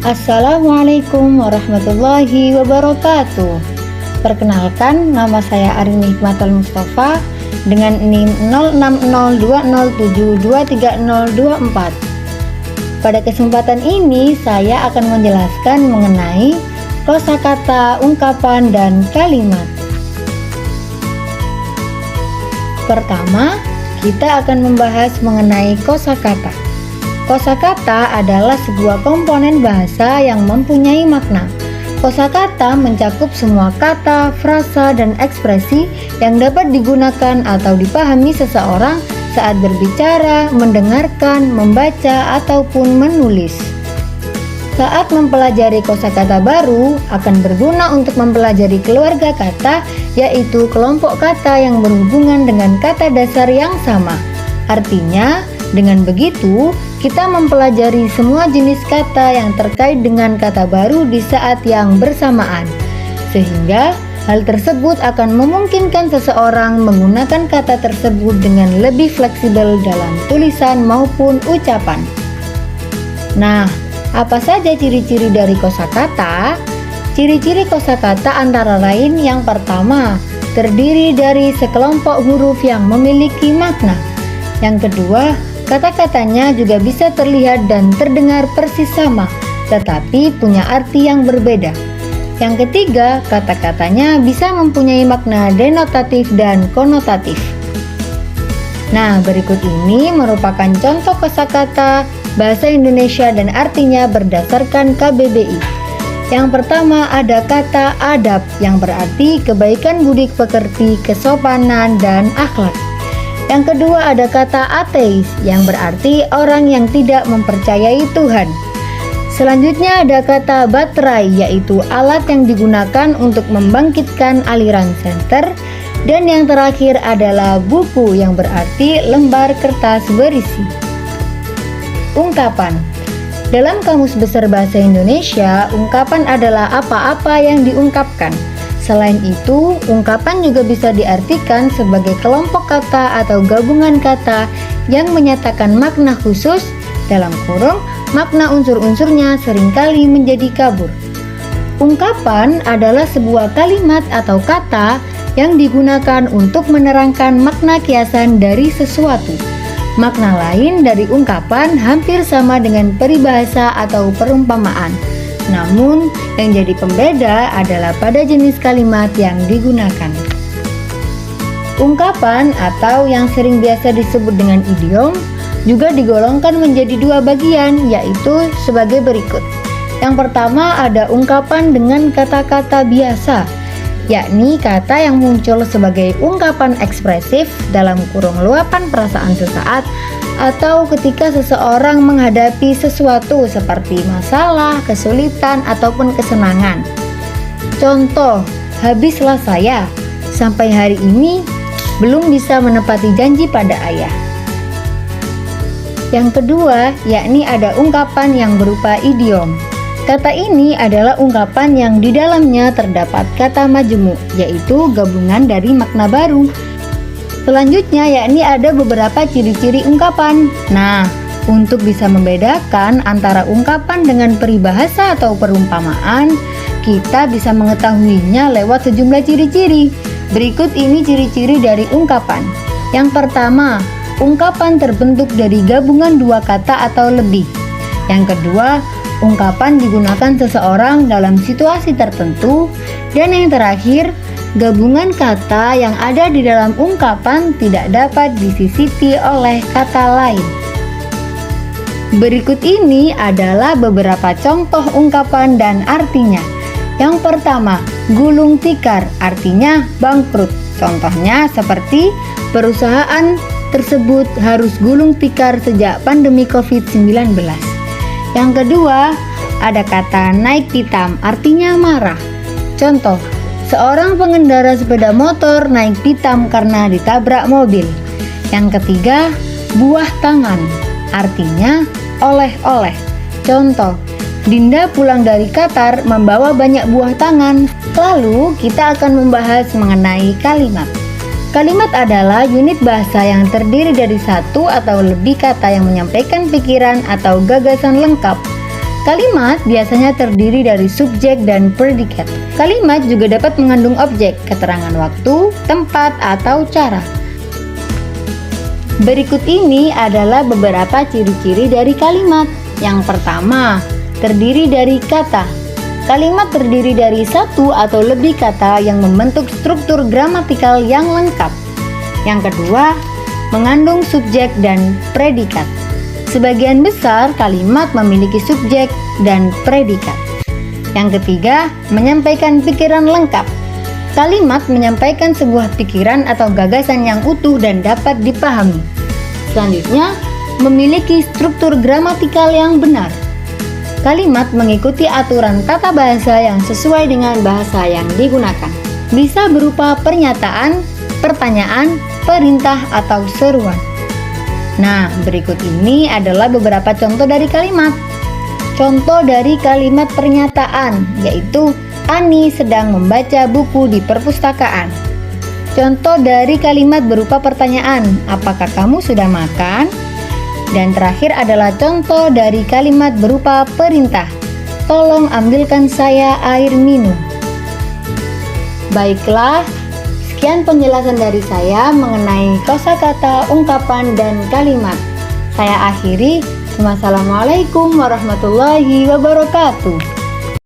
Assalamualaikum warahmatullahi wabarakatuh. Perkenalkan, nama saya Arini Hikmatul Mustafa dengan NIM 0602072324. Pada kesempatan ini saya akan menjelaskan mengenai kosakata, ungkapan, dan kalimat. Pertama, kita akan membahas mengenai kosakata. Kosakata adalah sebuah komponen bahasa yang mempunyai makna. Kosakata mencakup semua kata, frasa, dan ekspresi yang dapat digunakan atau dipahami seseorang saat berbicara, mendengarkan, membaca, ataupun menulis. Saat mempelajari kosakata baru, akan berguna untuk mempelajari keluarga kata, yaitu kelompok kata yang berhubungan dengan kata dasar yang sama. Artinya, dengan begitu, kita mempelajari semua jenis kata yang terkait dengan kata baru di saat yang bersamaan. Sehingga, hal tersebut akan memungkinkan seseorang menggunakan kata tersebut dengan lebih fleksibel dalam tulisan maupun ucapan. Nah, apa saja ciri-ciri dari kosakata? Ciri-ciri kosakata antara lain yang pertama, terdiri dari sekelompok huruf yang memiliki makna. Yang kedua, kata-katanya juga bisa terlihat dan terdengar persis sama, tetapi punya arti yang berbeda. Yang ketiga, kata-katanya bisa mempunyai makna denotatif dan konotatif. Nah, berikut ini merupakan contoh kosakata bahasa Indonesia dan artinya berdasarkan KBBI. Yang pertama ada kata adab yang berarti kebaikan budi pekerti, kesopanan, dan akhlak. Yang kedua ada kata ateis yang berarti orang yang tidak mempercayai Tuhan. Selanjutnya ada kata baterai yaitu alat yang digunakan untuk membangkitkan aliran senter. Dan yang terakhir adalah buku yang berarti lembar kertas berisi. Ungkapan. Dalam Kamus Besar Bahasa Indonesia, ungkapan adalah apa-apa yang diungkapkan. Selain itu, ungkapan juga bisa diartikan sebagai kelompok kata atau gabungan kata yang menyatakan makna khusus, dalam kurung, makna unsur-unsurnya seringkali menjadi kabur. Ungkapan adalah sebuah kalimat atau kata yang digunakan untuk menerangkan makna kiasan dari sesuatu. Makna lain dari ungkapan hampir sama dengan peribahasa atau perumpamaan. Namun, yang jadi pembeda adalah pada jenis kalimat yang digunakan. Ungkapan atau yang sering biasa disebut dengan idiom juga digolongkan menjadi dua bagian, yaitu sebagai berikut. Yang pertama ada ungkapan dengan kata-kata biasa, yakni kata yang muncul sebagai ungkapan ekspresif dalam kurung luapan perasaan sesaat atau ketika seseorang menghadapi sesuatu seperti masalah, kesulitan, ataupun kesenangan. Contoh, habislah saya, sampai hari ini belum bisa menepati janji pada ayah. Yang kedua, yakni ada ungkapan yang berupa idiom. Kata ini adalah ungkapan yang di dalamnya terdapat kata majemuk, yaitu gabungan dari makna baru. Selanjutnya yakni ada beberapa ciri-ciri ungkapan. Nah, untuk bisa membedakan antara ungkapan dengan peribahasa atau perumpamaan, kita bisa mengetahuinya lewat sejumlah ciri-ciri. Berikut ini ciri-ciri dari ungkapan. Yang pertama, ungkapan terbentuk dari gabungan dua kata atau lebih. Yang kedua, ungkapan digunakan seseorang dalam situasi tertentu. Dan yang terakhir, gabungan kata yang ada di dalam ungkapan tidak dapat disisipi oleh kata lain. Berikut ini adalah beberapa contoh ungkapan dan artinya. Yang pertama, gulung tikar artinya bangkrut. Contohnya seperti perusahaan tersebut harus gulung tikar sejak pandemi COVID-19. Yang kedua, ada kata naik pitam artinya marah. Contoh, seorang pengendara sepeda motor naik pitam karena ditabrak mobil. Yang ketiga, buah tangan artinya oleh-oleh. Contoh, Dinda pulang dari Qatar membawa banyak buah tangan. Lalu kita akan membahas mengenai kalimat. Kalimat adalah unit bahasa yang terdiri dari satu atau lebih kata yang menyampaikan pikiran atau gagasan lengkap. Kalimat biasanya terdiri dari subjek dan predikat. Kalimat juga dapat mengandung objek, keterangan waktu, tempat, atau cara. Berikut ini adalah beberapa ciri-ciri dari kalimat. Yang pertama, terdiri dari kata. Kalimat terdiri dari satu atau lebih kata yang membentuk struktur gramatikal yang lengkap. Yang kedua, mengandung subjek dan predikat. Sebagian besar kalimat memiliki subjek dan predikat. Yang ketiga, menyampaikan pikiran lengkap. Kalimat menyampaikan sebuah pikiran atau gagasan yang utuh dan dapat dipahami. Selanjutnya, memiliki struktur gramatikal yang benar. Kalimat mengikuti aturan tata bahasa yang sesuai dengan bahasa yang digunakan. Bisa berupa pernyataan, pertanyaan, perintah, atau seruan. Nah, berikut ini adalah beberapa contoh dari kalimat. Contoh dari kalimat pernyataan, yaitu Ani sedang membaca buku di perpustakaan. Contoh dari kalimat berupa pertanyaan, apakah kamu sudah makan? Dan terakhir adalah contoh dari kalimat berupa perintah, tolong ambilkan saya air minum. Baiklah, sekian penjelasan dari saya mengenai kosakata, ungkapan, dan kalimat. Saya akhiri. Wassalamualaikum warahmatullahi wabarakatuh.